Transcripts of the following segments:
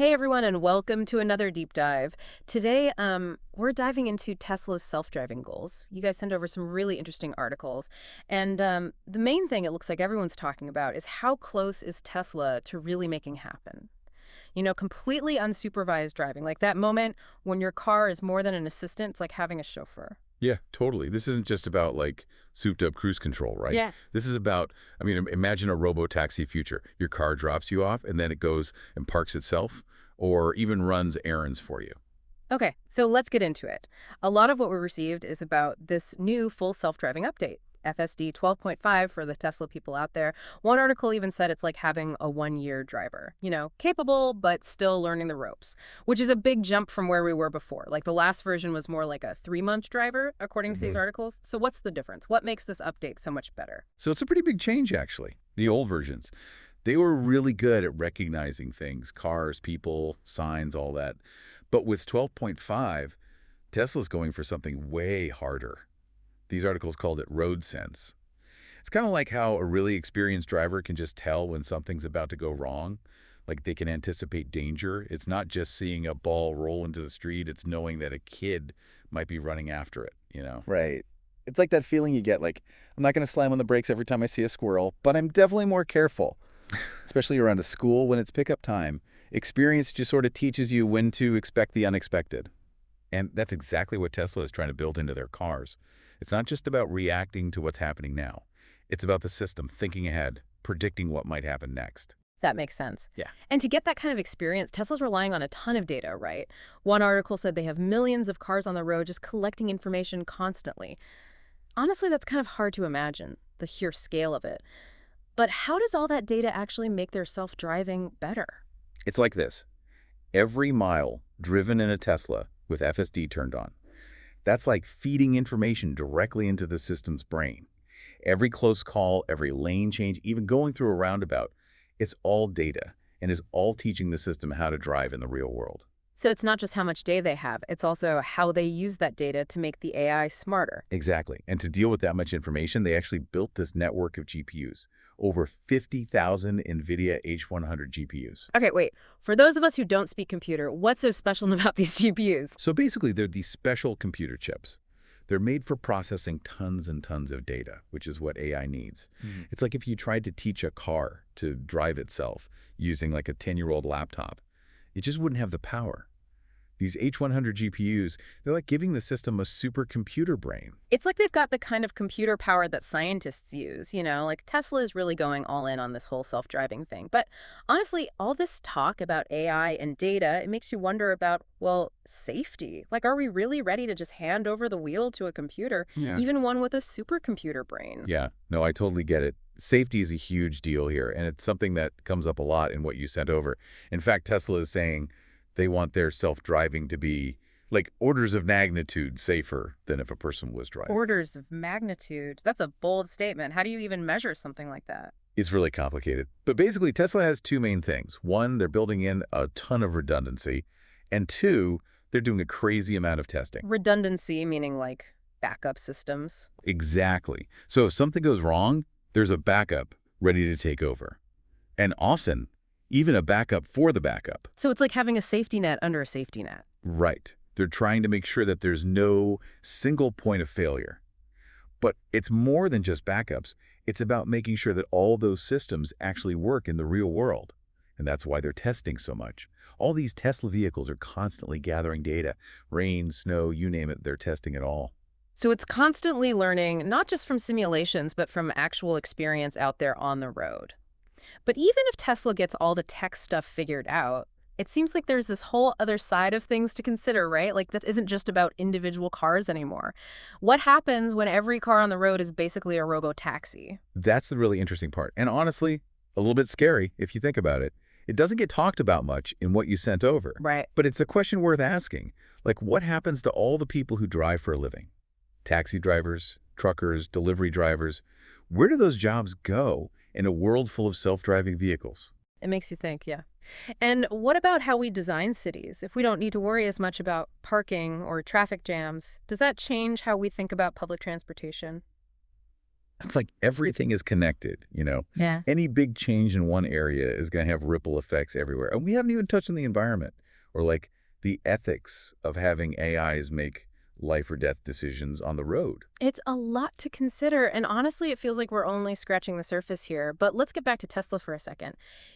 Hey everyone, and welcome to another deep dive. Today, we're diving into Tesla's self-driving goals. You guys sent over some really interesting articles, and the main thing it looks like everyone's talking about is how close is Tesla to really making happen? You know, completely unsupervised driving, like that moment when your car is more than an assistant, it's like having a chauffeur. Yeah, totally. This isn't just about like souped up cruise control, right? Yeah. This is about, imagine a robotaxi future. Your car drops you off and then it goes and parks itself or even runs errands for you. Okay, so let's get into it. A lot of what we received is about this new full self-driving update, FSD 12.5 for the Tesla people out there. One article even said it's like having a one-year driver, you know, capable but still learning the ropes, which is a big jump from where we were before. Like the last version was more like a 3-month driver, according to these articles. So what's the difference? What makes this update so much better? So it's a pretty big change, actually. The old versions, they were really good at recognizing things, cars, people, signs, all that. But with 12.5, Tesla's going for something way harder. These articles called it road sense. It's kind of like how a really experienced driver can just tell when something's about to go wrong. Like they can anticipate danger. It's not just seeing a ball roll into the street. It's knowing that a kid might be running after it. Right. It's like that feeling you get, like, I'm not going to slam on the brakes every time I see a squirrel, but I'm definitely more careful, especially around a school when it's pickup time. Experience just sort of teaches you when to expect the unexpected. And that's exactly what Tesla is trying to build into their cars. It's not just about reacting to what's happening now. It's about the system thinking ahead, predicting what might happen next. That makes sense. Yeah. And to get that kind of experience, Tesla's relying on a ton of data, right? One article said they have millions of cars on the road just collecting information constantly. Honestly, that's kind of hard to imagine, the sheer scale of it. But how does all that data actually make their self-driving better? It's like this. Every mile driven in a Tesla with FSD turned on, that's like feeding information directly into the system's brain. Every close call, every lane change, even going through a roundabout, it's all data and is all teaching the system how to drive in the real world. So it's not just how much data they have, it's also how they use that data to make the AI smarter. Exactly. And to deal with that much information, they actually built this network of GPUs, over 50,000 NVIDIA H100 GPUs. Okay, wait. For those of us who don't speak computer, what's so special about these GPUs? So basically, they're these special computer chips. They're made for processing tons and tons of data, which is what AI needs. It's like if you tried to teach a car to drive itself using like a 10-year-old laptop. It just wouldn't have the power. These H100 GPUs, they're like giving the system a supercomputer brain. It's like they've got the kind of computer power that scientists use, you know, like Tesla is really going all in on this whole self-driving thing. But honestly, all this talk about AI and data, it makes you wonder about, well, safety. Like, are we really ready to just hand over the wheel to a computer, even one with a supercomputer brain? Yeah, no, I totally get it. Safety is a huge deal here, and it's something that comes up a lot in what you sent over. In fact, Tesla is saying they want their self-driving to be like orders of magnitude safer than if a person was driving. Orders of magnitude. That's a bold statement. How do you even measure something like that? It's really complicated. But basically, Tesla has two main things. One, they're building in a ton of redundancy. And two, they're doing a crazy amount of testing. Redundancy, meaning like backup systems. Exactly. So if something goes wrong, there's a backup ready to take over. And often, even a backup for the backup. So it's like having a safety net under a safety net. Right. They're trying to make sure that there's no single point of failure. But it's more than just backups. It's about making sure that all those systems actually work in the real world. And that's why they're testing so much. All these Tesla vehicles are constantly gathering data. Rain, snow, you name it, they're testing it all. So it's constantly learning, not just from simulations, but from actual experience out there on the road. But even if Tesla gets all the tech stuff figured out, it seems like there's this whole other side of things to consider, right? Like that isn't just about individual cars anymore. What happens when every car on the road is basically a robotaxi? That's the really interesting part. And honestly, a little bit scary if you think about it. It doesn't get talked about much in what you sent over. Right. But it's a question worth asking. Like, what happens to all the people who drive for a living? Taxi drivers, truckers, delivery drivers. Where do those jobs go in a world full of self-driving vehicles? It makes you think, yeah. And what about how we design cities? If we don't need to worry as much about parking or traffic jams, does that change how we think about public transportation? It's like everything is connected, you know? Yeah. Any big change in one area is going to have ripple effects everywhere. And we haven't even touched on the environment or like the ethics of having AIs make life or death decisions on the road. It's a lot to consider, and honestly, it feels like we're only scratching the surface here. But let's get back to Tesla for a second.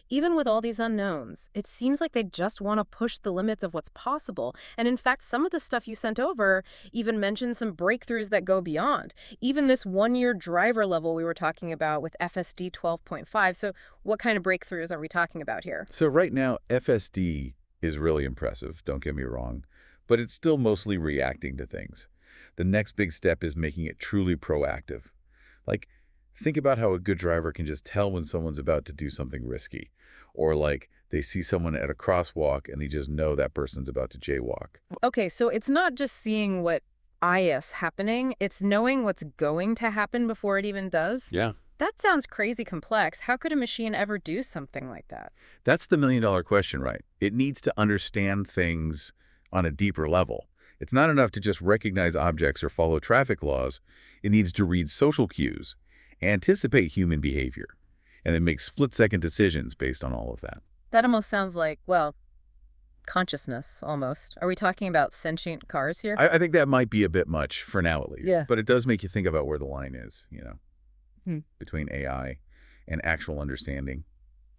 Even with all these unknowns, it seems like they just want to push the limits of what's possible. And in fact, some of the stuff you sent over even mentioned some breakthroughs that go beyond. Even this one-year driver level we were talking about with FSD 12.5. So what kind of breakthroughs are we talking about here? So right now, FSD is really impressive, don't get me wrong, but it's still mostly reacting to things. The next big step is making it truly proactive. Like, think about how a good driver can just tell when someone's about to do something risky. Or like, they see someone at a crosswalk and they just know that person's about to jaywalk. Okay, so it's not just seeing what is happening, it's knowing what's going to happen before it even does. Yeah. That sounds crazy complex. How could a machine ever do something like that? That's the million-dollar question, right? It needs to understand things on a deeper level. It's not enough to just recognize objects or follow traffic laws. It needs to read social cues, anticipate human behavior, and then make split-second decisions based on all of that. That almost sounds like, well, consciousness, almost. Are we talking about sentient cars here? I think that might be a bit much for now, at least. Yeah. But it does make you think about where the line is, Hmm. between AI and actual understanding,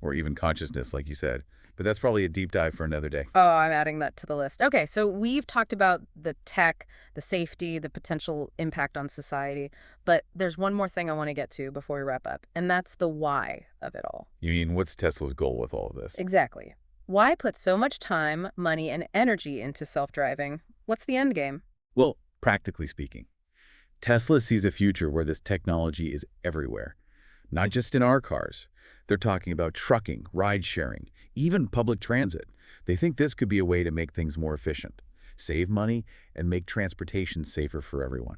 or even consciousness, like you said. But that's probably a deep dive for another day. Oh, I'm adding that to the list. Okay, so we've talked about the tech, the safety, the potential impact on society, but there's one more thing I want to get to before we wrap up, and that's the why of it all. You mean, what's Tesla's goal with all of this? Exactly. Why put so much time, money, and energy into self-driving? What's the end game? Well, practically speaking, Tesla sees a future where this technology is everywhere, not just in our cars. They're talking about trucking, ride-sharing, even public transit. They think this could be a way to make things more efficient, save money, and make transportation safer for everyone.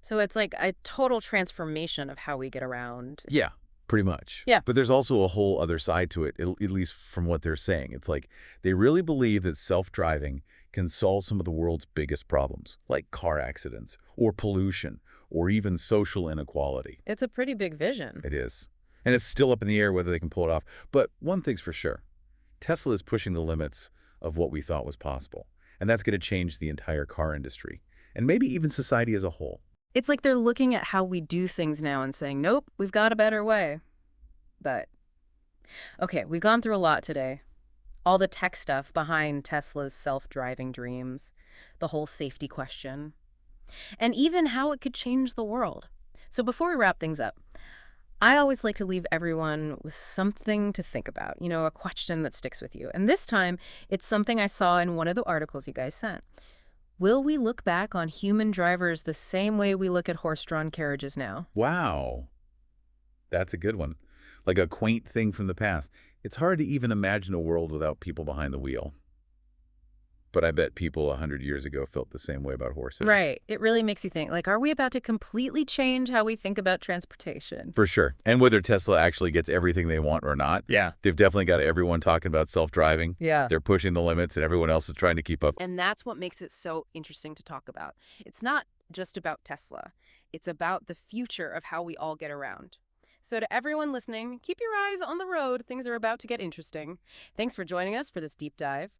So it's like a total transformation of how we get around. Yeah, pretty much. Yeah. But there's also a whole other side to it, at least from what they're saying. It's like they really believe that self-driving can solve some of the world's biggest problems, like car accidents, or pollution, or even social inequality. It's a pretty big vision. It is. And it's still up in the air whether they can pull it off. But one thing's for sure. Tesla is pushing the limits of what we thought was possible. And that's going to change the entire car industry, and maybe even society as a whole. It's like they're looking at how we do things now and saying, nope, we've got a better way. But, okay, we've gone through a lot today. All the tech stuff behind Tesla's self-driving dreams, the whole safety question, and even how it could change the world. So before we wrap things up, I always like to leave everyone with something to think about, a question that sticks with you. And this time, it's something I saw in one of the articles you guys sent. Will we look back on human drivers the same way we look at horse-drawn carriages now? Wow. That's a good one. Like a quaint thing from the past. It's hard to even imagine a world without people behind the wheel. But I bet people 100 years ago felt the same way about horses. Right. It really makes you think, like, are we about to completely change how we think about transportation? For sure. And whether Tesla actually gets everything they want or not, Yeah. they've definitely got everyone talking about self-driving. Yeah. They're pushing the limits, and everyone else is trying to keep up. And that's what makes it so interesting to talk about. It's not just about Tesla. It's about the future of how we all get around. So to everyone listening, keep your eyes on the road. Things are about to get interesting. Thanks for joining us for this deep dive.